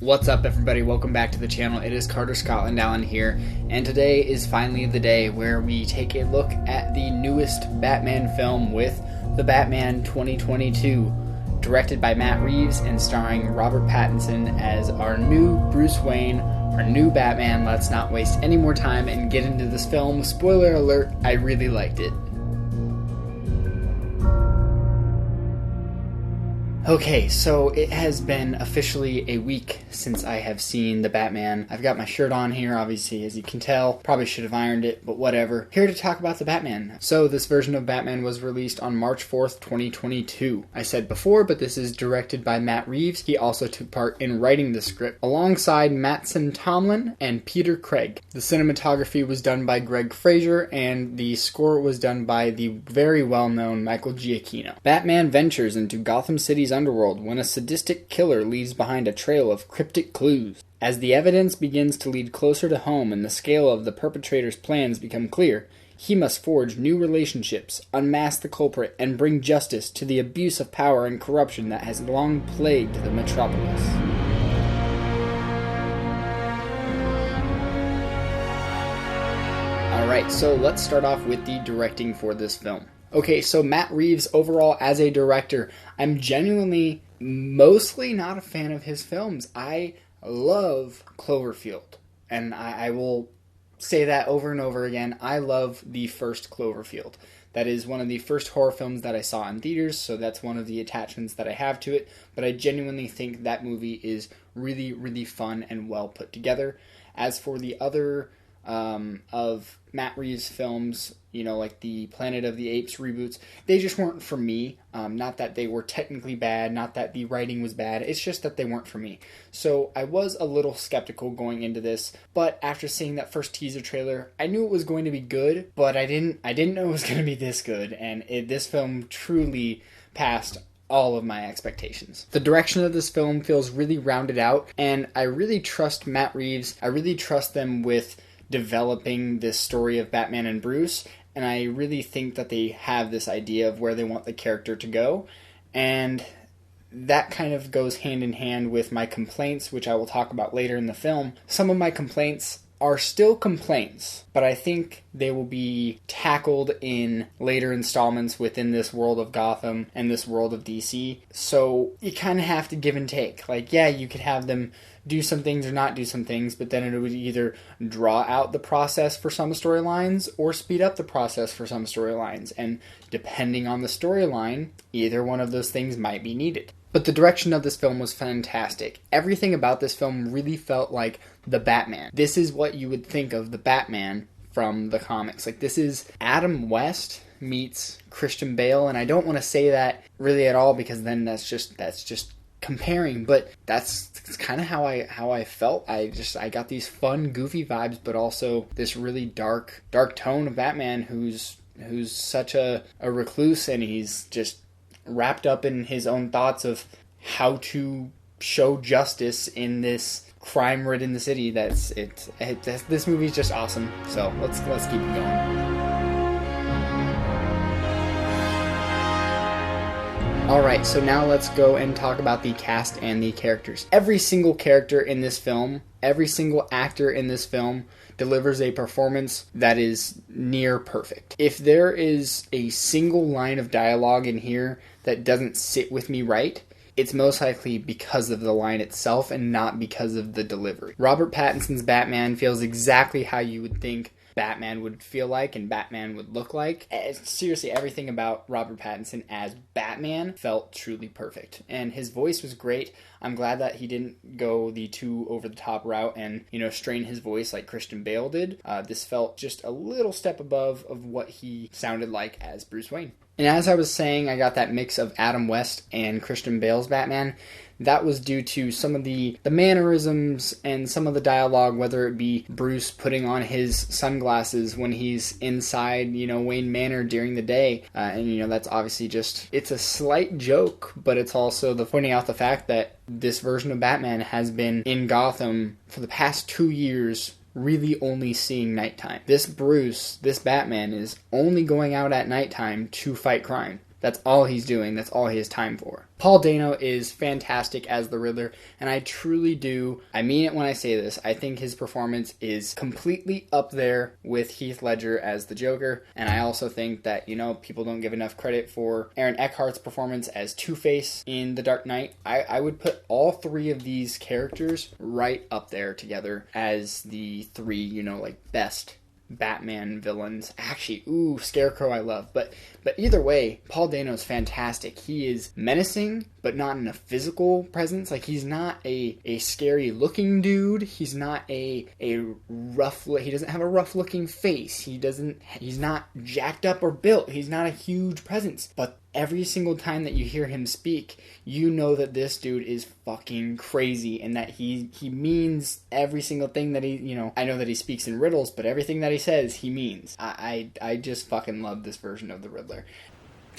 What's up, everybody? Welcome back to the channel. It is Carter Scotland Allen here, and today is finally the day where we take a look at the newest Batman film with The Batman 2022, directed by Matt Reeves and starring Robert Pattinson as our new Bruce Wayne, our new Batman. Let's not waste any more time and get into this film. Spoiler alert, I really liked it. Okay, so it has been officially a week since I have seen The Batman. I've got my shirt on here, obviously, as you can tell. Probably should have ironed it, but whatever. Here to talk about The Batman. So, this version of Batman was released on March 4th, 2022. I said before, but this is directed by Matt Reeves. He also took part in writing the script, alongside Mattson Tomlin and Peter Craig. The cinematography was done by Greg Fraser, and the score was done by the very well-known Michael Giacchino. Batman ventures into Gotham City's underworld when a sadistic killer leaves behind a trail of cryptic clues. As the evidence begins to lead closer to home and the scale of the perpetrator's plans become clear, he must forge new relationships, unmask the culprit, and bring justice to the abuse of power and corruption that has long plagued the metropolis. Alright, so let's start off with the directing for this film. Okay, so Matt Reeves, overall, as a director, I'm genuinely mostly not a fan of his films. I love Cloverfield, and I will say that over and over again. I love the first Cloverfield. That is one of the first horror films that I saw in theaters, so that's one of the attachments that I have to it, but I genuinely think that movie is really, really fun and well put together. As for the other of Matt Reeves' films, you know, like the Planet of the Apes reboots, they just weren't for me. Not that they were technically bad, not that the writing was bad, it's just that they weren't for me. So I was a little skeptical going into this, but after seeing that first teaser trailer, I knew it was going to be good, but I didn't know it was going to be this good, and this film truly passed all of my expectations. The direction of this film feels really rounded out, and I really trust Matt Reeves. I really trust them with developing this story of Batman and Bruce, and I really think that they have this idea of where they want the character to go, and that kind of goes hand in hand with my complaints, which I will talk about later in the film. Some of my complaints are still complaints, but I think they will be tackled in later installments within this world of Gotham and this world of DC. So you kind of have to give and take. Like, yeah, you could have them do some things or not do some things, but then it would either draw out the process for some storylines or speed up the process for some storylines. And depending on the storyline, either one of those things might be needed. But the direction of this film was fantastic. Everything about this film really felt like the Batman. This is what you would think of the Batman from the comics. Like, this is Adam West meets Christian Bale, and I don't want to say that really at all because then that's just comparing, but that's kind of how I felt. I got these fun, goofy vibes, but also this really dark tone of Batman who's such a recluse, and he's just wrapped up in his own thoughts of how to show justice in this crime-ridden city. This movie's just awesome. So let's keep it going. Alright, so now let's go and talk about the cast and the characters. Every single character in this film, every single actor in this film delivers a performance that is near perfect. If there is a single line of dialogue in here that doesn't sit with me right, it's most likely because of the line itself and not because of the delivery. Robert Pattinson's Batman feels exactly how you would think Batman would feel like and Batman would look like. Seriously, everything about Robert Pattinson as Batman felt truly perfect. And his voice was great. I'm glad that he didn't go the too over-the-top route and, strain his voice like Christian Bale did. This felt just a little step above of what he sounded like as Bruce Wayne. And as I was saying, I got that mix of Adam West and Christian Bale's Batman. That was due to some of the mannerisms and some of the dialogue, whether it be Bruce putting on his sunglasses when he's inside, Wayne Manor during the day. And that's obviously it's a slight joke, but it's also pointing out the fact that this version of Batman has been in Gotham for the past 2 years, really only seeing nighttime. This Batman is only going out at nighttime to fight crime. That's all he's doing. That's all he has time for. Paul Dano is fantastic as the Riddler, and I truly do, I mean it when I say this, I think his performance is completely up there with Heath Ledger as the Joker, and I also think that, people don't give enough credit for Aaron Eckhart's performance as Two-Face in The Dark Knight. I would put all three of these characters right up there together as the three, best Batman villains. Actually, Scarecrow I love, but either way, Paul Dano's fantastic. He is menacing, but not in a physical presence. Like, he's not a scary looking dude. He's not he doesn't have a rough looking face. He's not jacked up or built. He's not a huge presence. But every single time that you hear him speak, you know that this dude is fucking crazy and that he means every single thing that I know that he speaks in riddles, but everything that he says, he means. I just fucking love this version of the Riddler.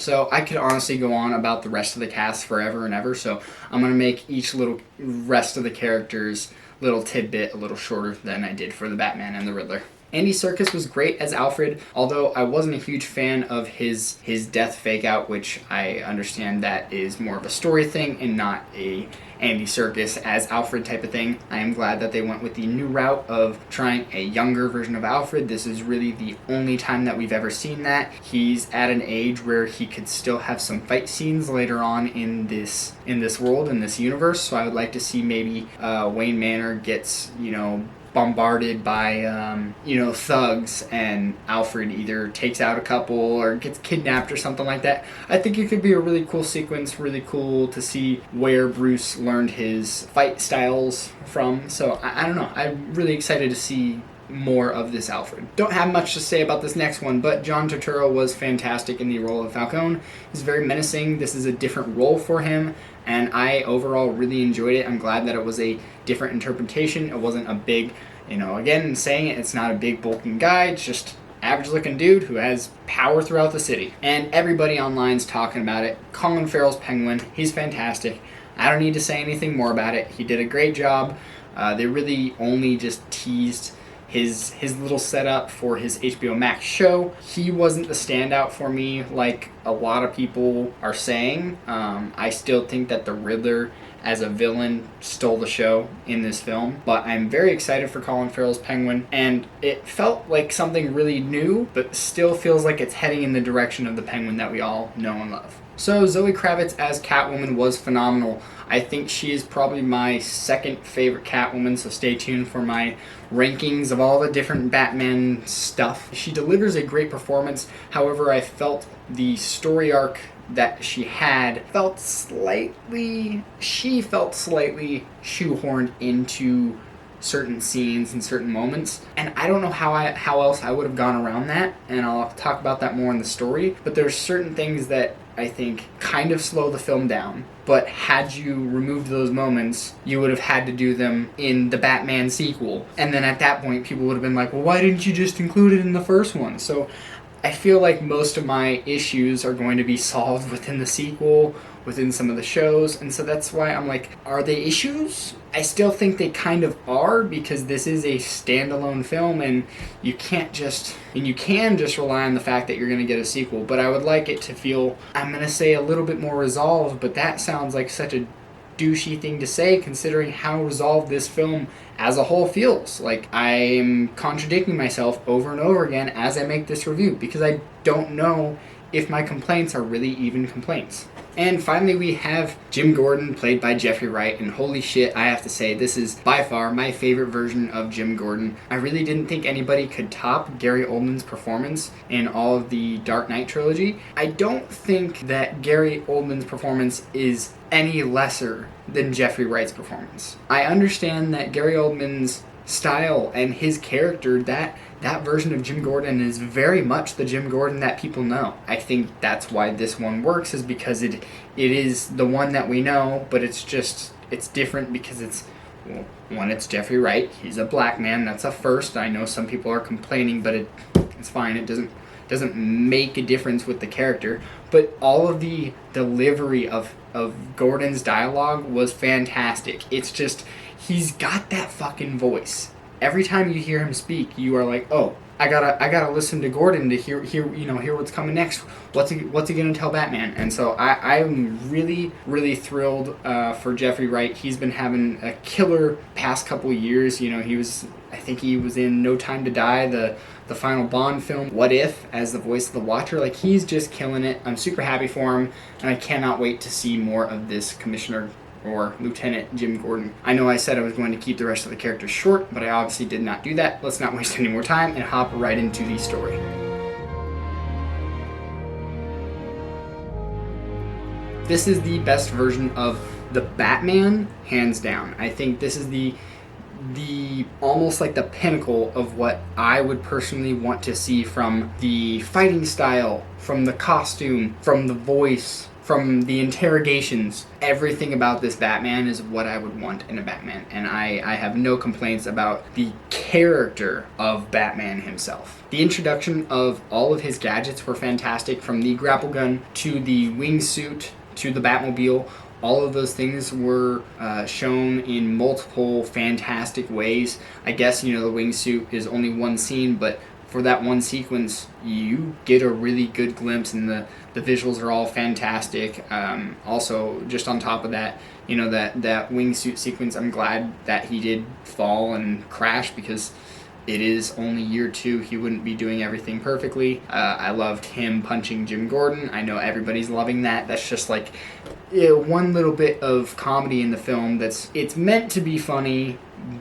So I could honestly go on about the rest of the cast forever and ever, so I'm going to make each little rest of the characters little tidbit a little shorter than I did for the Batman and the Riddler. Andy Serkis was great as Alfred, although I wasn't a huge fan of his death fake out, which I understand that is more of a story thing and not a Andy Serkis as Alfred type of thing. I am glad that they went with the new route of trying a younger version of Alfred. This is really the only time that we've ever seen that. He's at an age where he could still have some fight scenes later on in this world, in this universe, so I would like to see maybe Wayne Manor gets, bombarded by, thugs, and Alfred either takes out a couple or gets kidnapped or something like that. I think it could be a really cool sequence, really cool to see where Bruce learned his fight styles from. So, I don't know. I'm really excited to see more of this Alfred. Don't have much to say about this next one, but John Turturro was fantastic in the role of Falcone. He's very menacing. This is a different role for him, and I overall really enjoyed it. I'm glad that it was a different interpretation. It wasn't a big, again, saying it's not a big bulking guy. It's just average looking dude who has power throughout the city. And everybody online's talking about it. Colin Farrell's Penguin, he's fantastic. I don't need to say anything more about it. He did a great job. They really only just teased his little setup for his HBO Max show. He wasn't the standout for me like a lot of people are saying. I still think that the Riddler as a villain stole the show in this film, but I'm very excited for Colin Farrell's Penguin, and it felt like something really new, but still feels like it's heading in the direction of the Penguin that we all know and love. So Zoe Kravitz as Catwoman was phenomenal. I think she is probably my second favorite Catwoman, so stay tuned for my rankings of all the different Batman stuff. She delivers a great performance. However, I felt the story arc that she felt slightly shoehorned into certain scenes and certain moments, and I don't know how else I would have gone around that, and I'll talk about that more in the story. But there's certain things that I think kind of slow the film down, but had you removed those moments, you would have had to do them in the Batman sequel, and then at that point people would have been like, well, why didn't you just include it in the first one? So I feel like most of my issues are going to be solved within the sequel, within some of the shows, and so that's why I'm like, are they issues? I still think they kind of are, because this is a standalone film, and you can just rely on the fact that you're going to get a sequel, but I would like it to feel, I'm going to say a little bit more resolved, but that sounds like such a douchey thing to say considering how resolved this film as a whole feels. Like, I'm contradicting myself over and over again as I make this review, because I don't know if my complaints are really even complaints. And finally, we have Jim Gordon, played by Jeffrey Wright, and holy shit, I have to say, this is by far my favorite version of Jim Gordon. I really didn't think anybody could top Gary Oldman's performance in all of the Dark Knight trilogy. I don't think that Gary Oldman's performance is any lesser than Jeffrey Wright's performance. I understand that Gary Oldman's style and his character, that version of Jim Gordon is very much the Jim Gordon that people know. I think that's why this one works, is because it is the one that we know, but it's different because it's Jeffrey Wright. He's a black man. That's a first. I know some people are complaining, but it's fine. It doesn't make a difference with the character. But all of the delivery of Gordon's dialogue was fantastic. It's just, he's got that fucking voice. Every time you hear him speak, you are like, oh, I gotta listen to Gordon to hear what's coming next. What's he gonna tell Batman? And so I'm really thrilled for Jeffrey Wright. He's been having a killer past couple years. I think he was in No Time to Die, the final Bond film, What If, as the voice of the Watcher. Like, he's just killing it. I'm super happy for him, and I cannot wait to see more of this Commissioner or Lieutenant Jim Gordon. I know I said I was going to keep the rest of the characters short, but I obviously did not do that. Let's not waste any more time and hop right into the story. This is the best version of the Batman, hands down. I think this is the almost like the pinnacle of what I would personally want to see, from the fighting style, from the costume, from the voice, from the interrogations. Everything about this Batman is what I would want in a Batman, and I have no complaints about the character of Batman himself. The introduction of all of his gadgets were fantastic, from the grapple gun to the wingsuit to the Batmobile. All of those things were shown in multiple fantastic ways. I guess, the wingsuit is only one scene, but for that one sequence, you get a really good glimpse, and the visuals are all fantastic. Also, just on top of that, that wingsuit sequence, I'm glad that he did fall and crash, because it is only year 2. He wouldn't be doing everything perfectly. I loved him punching Jim Gordon. I know everybody's loving that. That's just like one little bit of comedy in the film it's meant to be funny,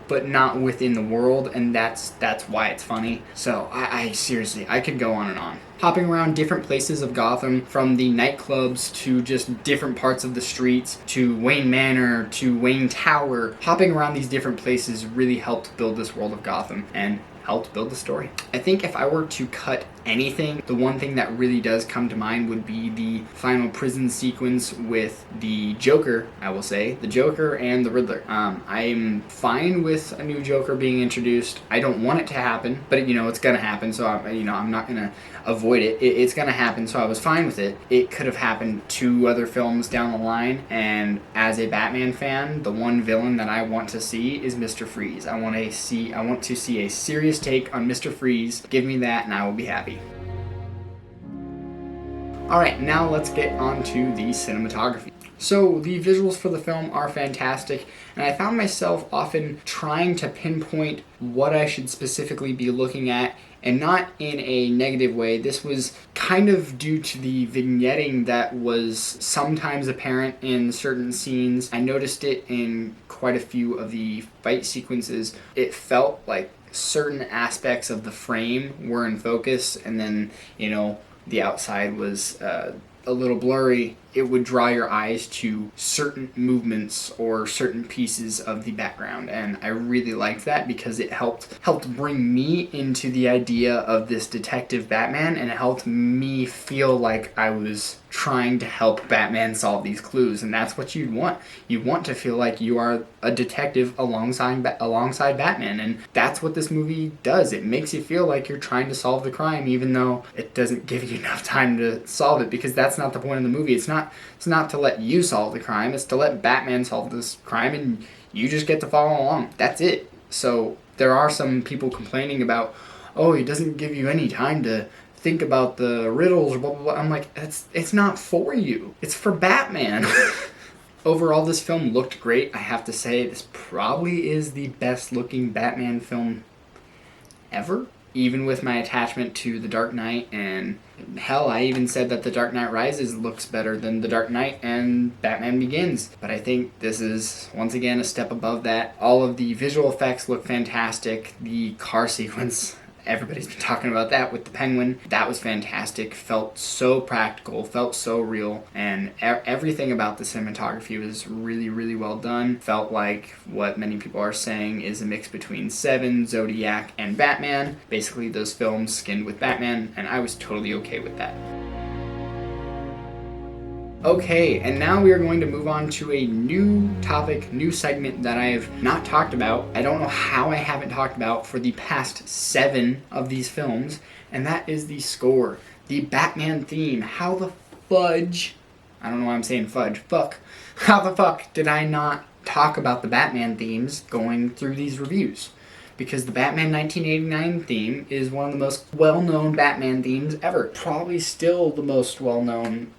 but not within the world, and that's why it's funny. So I seriously, I could go on and on. Hopping around different places of Gotham, from the nightclubs to just different parts of the streets, to Wayne Manor, to Wayne Tower. Hopping around these different places really helped build this world of Gotham, and helped build the story. I think if I were to cut anything, the one thing that really does come to mind would be the final prison sequence with the Joker, I will say. The Joker and the Riddler. I'm fine with a new Joker being introduced. I don't want it to happen, but it's gonna happen, so I'm not gonna avoid it. It's gonna happen, so I was fine with it. It could have happened 2 other films down the line, and as a Batman fan, the one villain that I want to see is Mr. Freeze. I want to see a serious take on Mr. Freeze. Give me that and I will be happy. Alright, now let's get on to the cinematography. So the visuals for the film are fantastic, and I found myself often trying to pinpoint what I should specifically be looking at, and not in a negative way. This was kind of due to the vignetting that was sometimes apparent in certain scenes. I noticed it in quite a few of the fight sequences. It felt like certain aspects of the frame were in focus, and then, the outside was a little blurry. It would draw your eyes to certain movements or certain pieces of the background, and I really liked that because it helped bring me into the idea of this detective Batman, and it helped me feel like I was trying to help Batman solve these clues, and that's what you'd want. You want to feel like you are a detective alongside Batman, and that's what this movie does. It makes you feel like you're trying to solve the crime, even though it doesn't give you enough time to solve it, because that's not the point of the movie. It's not to let you solve the crime, it's to let Batman solve this crime, and you just get to follow along. That's it. So there are some people complaining about, oh, it doesn't give you any time to think about the riddles or blah blah blah. I'm like, it's not for you. It's for Batman. Overall, this film looked great. I have to say, this probably is the best looking Batman film ever, even with my attachment to The Dark Knight, and hell, I even said that The Dark Knight Rises looks better than The Dark Knight and Batman Begins. But I think this is, once again, a step above that. All of the visual effects look fantastic. The car sequence, everybody's been talking about that with the Penguin. That was fantastic. Felt so practical, felt so real, and everything about the cinematography was really, really well done. Felt like what many people are saying is a mix between Seven, Zodiac, and Batman. Basically those films skinned with Batman, and I was totally okay with that. Okay, and now we are going to move on to a new topic, new segment that I have not talked about. I don't know how I haven't talked about for the past 7 of these films, and that is the score, the Batman theme. How the fudge, I don't know why I'm saying fudge, how the fuck did I not talk about the Batman themes going through these reviews? because the Batman 1989 theme is one of the most well-known Batman themes ever. Probably still the most well-known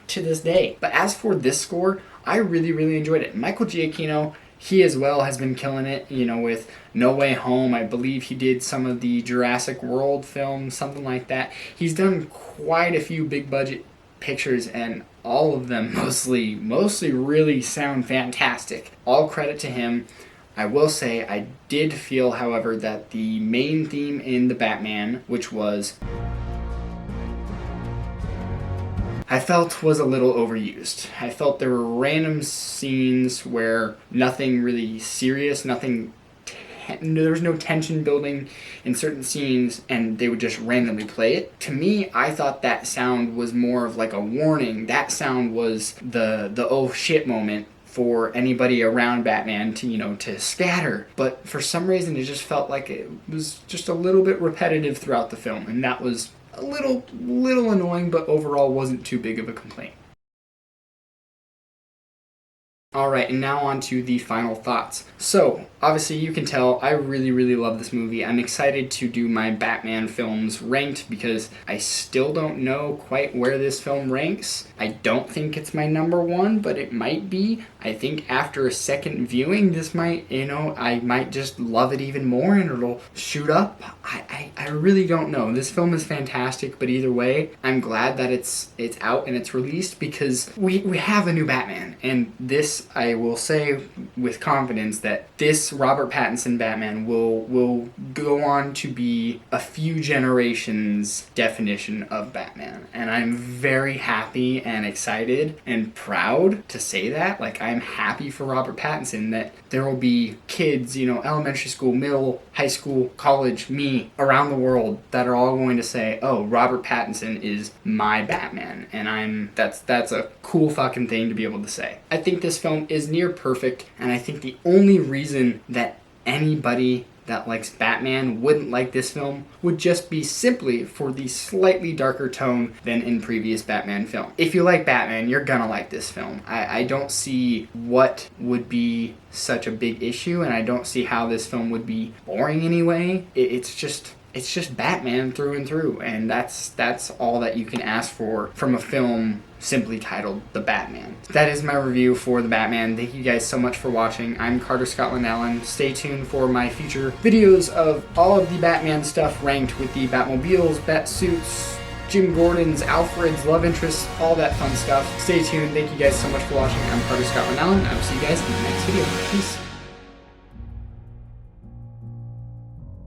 to this day. But as for this score, I really, really enjoyed it. Michael Giacchino, he as well has been killing it, with No Way Home. I believe he did some of the Jurassic World films, something like that. He's done quite a few big budget pictures, and all of them mostly really sound fantastic. All credit to him. I will say I did feel, however, that the main theme in the Batman, which was I felt was a little overused. I felt there were random scenes where nothing really serious, there was no tension building in certain scenes, and they would just randomly play it. To me, I thought that sound was more of like a warning. That sound was the oh shit moment for anybody around Batman to scatter. But for some reason, it just felt like it was just a little bit repetitive throughout the film, and that was a little annoying, but overall wasn't too big of a complaint. Alright, and now on to the final thoughts. So, obviously you can tell I really, really love this movie. I'm excited to do my Batman films ranked because I still don't know quite where this film ranks. I don't think it's my number one, but it might be. I think after a second viewing, this might, I might just love it even more and it'll shoot up. I really don't know. This film is fantastic, but either way, I'm glad that it's out and it's released because we have a new Batman, and this, I will say with confidence that this Robert Pattinson Batman will go on to be a few generations' definition of Batman. And I'm very happy and excited and proud to say that. Like, I'm happy for Robert Pattinson that there will be kids, elementary school, middle, high school, college, me, around the world that are all going to say, oh, Robert Pattinson is my Batman. And that's a cool fucking thing to be able to say. I think this film is near perfect, and I think the only reason that anybody that likes Batman wouldn't like this film would just be simply for the slightly darker tone than in previous Batman film. If you like Batman, you're gonna like this film. I don't see what would be such a big issue, and I don't see how this film would be boring anyway. It's just Batman through and through, and that's all that you can ask for from a film simply titled The Batman. That is my review for The Batman. Thank you guys so much for watching. I'm Carter Scotland Allen. Stay tuned for my future videos of all of the Batman stuff ranked with the Batmobiles, Batsuits, Jim Gordon's, Alfred's, love interests, all that fun stuff. Stay tuned. Thank you guys so much for watching. I'm Carter Scotland Allen. I will see you guys in the next video. Peace.